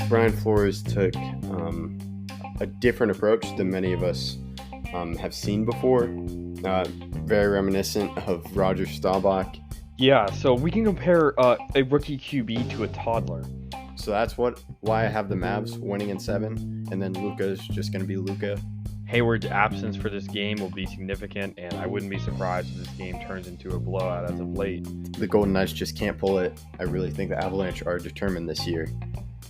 Brian Flores took a different approach than many of us have seen before. Very reminiscent of Roger Staubach. Yeah, so we can compare a rookie QB to a toddler. So that's why I have the Mavs winning in 7, and then Luka's just going to be Luka. Hayward's absence for this game will be significant, and I wouldn't be surprised if this game turns into a blowout as of late. The Golden Knights just can't pull it. I really think the Avalanche are determined this year.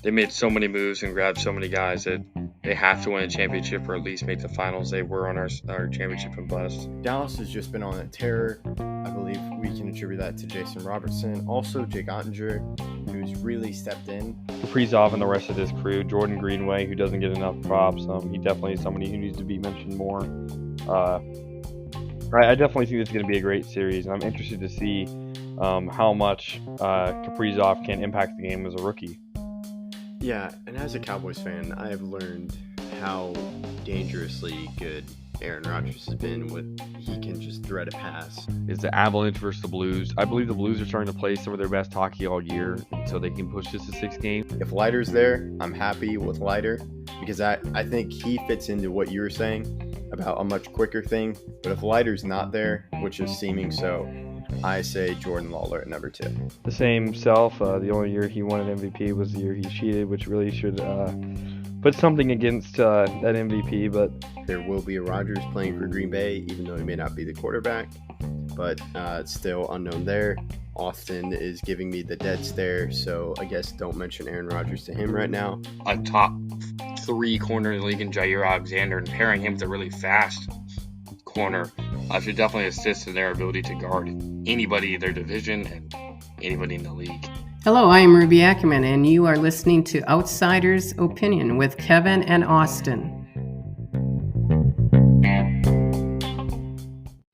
They made so many moves and grabbed so many guys that they have to win a championship or at least make the finals. They were on our championship and bust. Dallas has just been on a tear. I believe we can attribute that to Jason Robertson. Also, Jake Ottinger, who's really stepped in. Kaprizov and the rest of this crew. Jordan Greenway, who doesn't get enough props. He definitely is somebody who needs to be mentioned more. I definitely think this is going to be a great series, and I'm interested to see how much Kaprizov can impact the game as a rookie. Yeah, and as a Cowboys fan, I have learned how dangerously good Aaron Rodgers has been with he can just thread a pass. It's the Avalanche versus the Blues. I believe the Blues are starting to play some of their best hockey all year, so they can push this to 6 games. If Leiter's there, I'm happy with Leiter because I think he fits into what you were saying about a much quicker thing. But if Leiter's not there, which is seeming so, I say Jordan Lawler at number 2. The same self. The only year he won an MVP was the year he cheated, which really should put something against that MVP. But there will be a Rodgers playing for Green Bay, even though he may not be the quarterback. But it's still unknown there. Austin is giving me the dead stare, so I guess don't mention Aaron Rodgers to him right now. A top 3 corner in the league in Jair Alexander, and pairing him with a really fast corner should definitely assist in their ability to guard anybody in their division and anybody in the league. Hello, I am Ruby Ackerman, and you are listening to Outsider's Opinion with Kevin and Austin.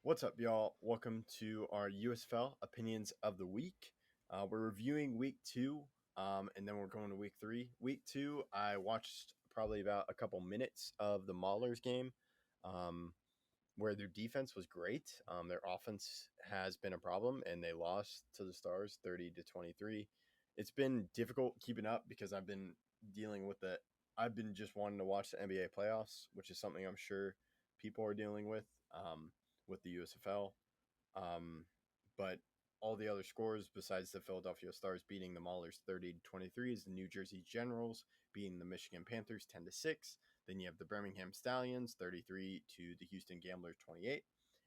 What's up, y'all? Welcome to our USFL Opinions of the Week. We're reviewing Week 2, and then we're going to Week 3. Week 2, I watched probably about a couple minutes of the Maulers game, where their defense was great. Their offense has been a problem, and they lost to the Stars 30-23. It's been difficult keeping up because I've been dealing with it. I've been just wanting to watch the NBA playoffs, which is something I'm sure people are dealing with the USFL. But all the other scores besides the Philadelphia Stars beating the Maulers 30-23 is the New Jersey Generals beating the Michigan Panthers 10-6. Then you have the Birmingham Stallions 33 to the Houston Gamblers 28,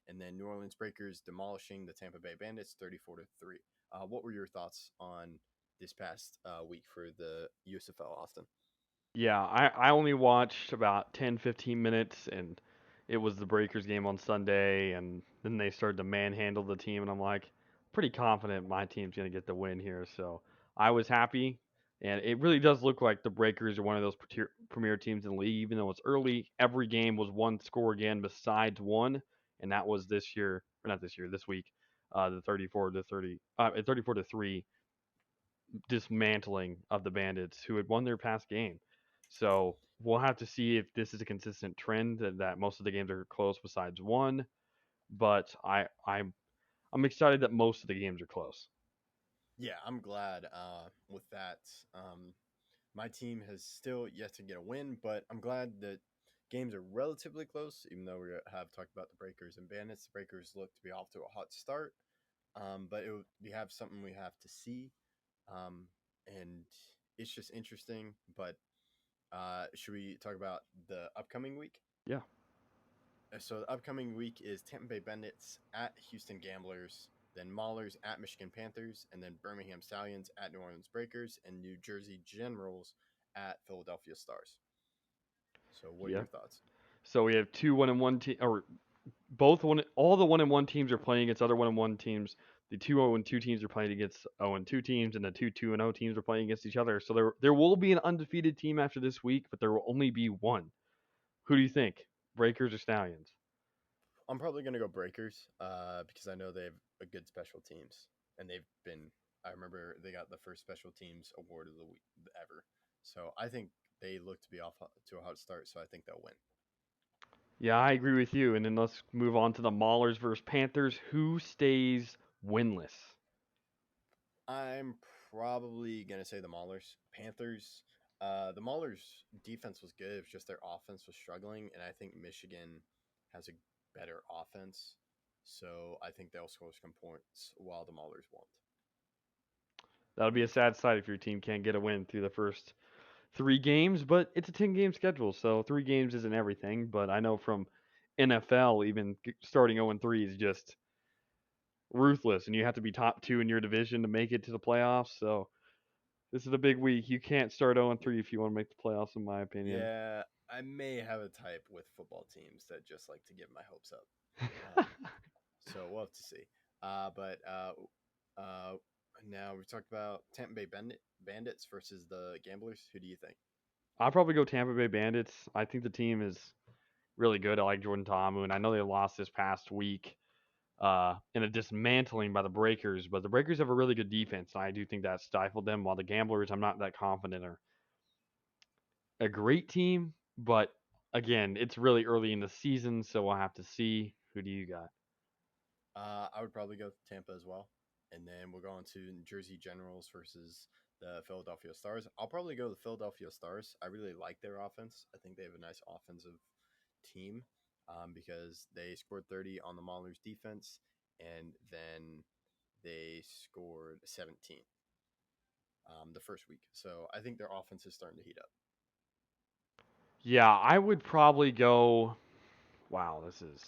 and then New Orleans Breakers demolishing the Tampa Bay Bandits 34-3. What were your thoughts on this past week for the USFL, Austin? Yeah, I only watched about 10-15 minutes, and it was the Breakers game on Sunday, and then they started to manhandle the team, and I'm like, pretty confident my team's going to get the win here. So I was happy. And it really does look like the Breakers are one of those premier teams in the league, even though it's early. Every game was one score again besides one, and that was this week, the 34-3 dismantling of the Bandits, who had won their past game. So we'll have to see if this is a consistent trend that most of the games are close besides one. But I'm excited that most of the games are close. Yeah, I'm glad with that. My team has still yet to get a win, but I'm glad that games are relatively close, even though we have talked about the Breakers and Bandits. The Breakers look to be off to a hot start, but we have something we have to see, and it's just interesting. But should we talk about the upcoming week? Yeah. So the upcoming week is Tampa Bay Bandits at Houston Gamblers, then Maulers at Michigan Panthers, and then Birmingham Stallions at New Orleans Breakers, and New Jersey Generals at Philadelphia Stars. So what are your thoughts? So we have two 1-1 teams, or all the 1-1 teams are playing against other 1-1 teams. The 2 0-2 teams are playing against 0-2 teams, and the 2-2-0 teams are playing against each other. So there will be an undefeated team after this week, but there will only be one. Who do you think, Breakers or Stallions? I'm probably going to go Breakers because I know they have a good special teams, and I remember they got the first special teams award of the week ever. So I think they look to be off to a hot start, so I think they'll win. Yeah, I agree with you. And then let's move on to the Maulers versus Panthers. Who stays winless? I'm probably going to say the Maulers. Panthers, The Maulers' defense was good. It was just their offense was struggling, and I think Michigan has a better offense. So I think they'll score some points while the Maulers won't. That'll be a sad sight if your team can't get a win through the first 3 games, but it's a 10-game schedule, so 3 games isn't everything. But I know from NFL, even starting 0-3 is just ruthless, and you have to be top 2 in your division to make it to the playoffs. So this is a big week. You can't start 0-3 if you want to make the playoffs, in my opinion. Yeah, I may have a type with football teams that just like to get my hopes up. So we'll have to see. But now we've talked about Tampa Bay Bandits versus the Gamblers. Who do you think? I'll probably go Tampa Bay Bandits. I think the team is really good. I like Jordan Ta'amu, and I know they lost this past week in a dismantling by the Breakers, but the Breakers have a really good defense. And I do think that stifled them, while the Gamblers, I'm not that confident, are a great team. But again, it's really early in the season, so we'll have to see. Who do you got? I would probably go Tampa as well. And then we're going to Jersey Generals versus the Philadelphia Stars. I'll probably go the Philadelphia Stars. I really like their offense. I think they have a nice offensive team because they scored 30 on the Maulers defense, and then they scored 17 the first week. So I think their offense is starting to heat up. Yeah, I would probably go. Wow, this is.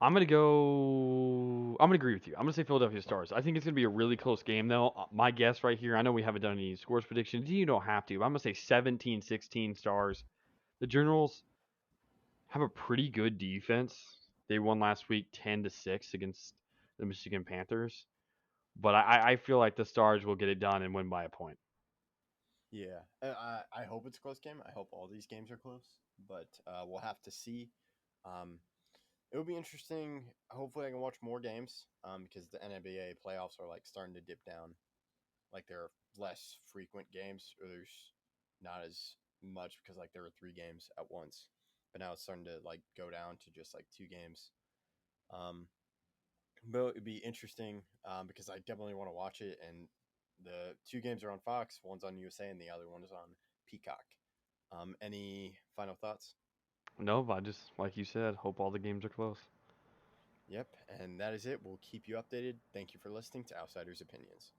I'm gonna go. I'm gonna agree with you. I'm gonna say Philadelphia Stars. I think it's gonna be a really close game, though. My guess right here. I know we haven't done any scores predictions. You don't have to. But I'm gonna say 17-16 Stars. The Generals have a pretty good defense. They won last week 10-6 against the Michigan Panthers. But I feel like the Stars will get it done and win by a point. Yeah, I hope it's a close game. I hope all these games are close, but we'll have to see. Um, it will be interesting. Hopefully, I can watch more games because the NBA playoffs are like starting to dip down. Like there are less frequent games, or there's not as much because like there were 3 games at once, but now it's starting to like go down to just like 2 games. Um, but it'd be interesting because I definitely want to watch it, and the 2 games are on Fox. One's on USA, and the other one is on Peacock. Any final thoughts? No, I just, like you said, hope all the games are close. Yep, and that is it. We'll keep you updated. Thank you for listening to Outsiders Opinions.